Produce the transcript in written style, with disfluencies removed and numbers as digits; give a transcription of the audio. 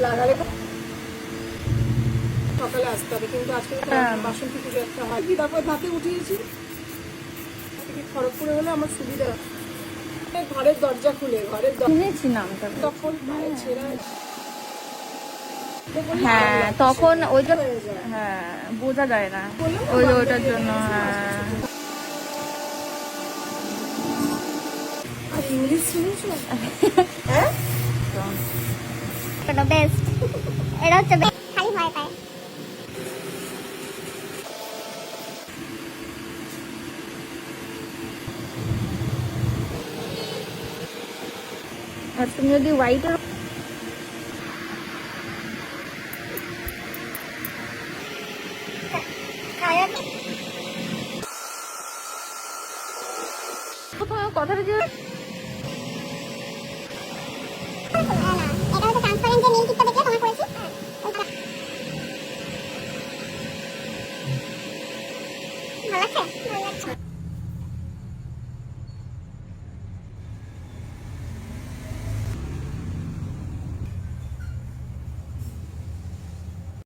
লাগালে সকালে আসতে হবে, কিন্তু আজকে বাসন্তী পুজো একটা হয়, তারপর ধাতে উঠিয়েছি। খড়গপুরে হলে আমার সুবিধা, ঘরের দরজা খুলে ঘরের শুনেছি নামটা। তখন ছেঁড়া, হ্যাঁ তখন ওইটা হ্যাঁ বোঝা যায় না, ওইটার জন্য। হ্যাঁ আর ইংলিশ শুনেছো? হ্যাঁ বেস্ট, এটা হচ্ছে খালি ভয় পায়। আর তুমি যদি হোয়াইটের কথাটা যে এটা হচ্ছে ট্রান্সপারেন্ট যে নীল টিপটা দেখে তোমার করেছি। ভালো লাগছে? ভালো লাগছে।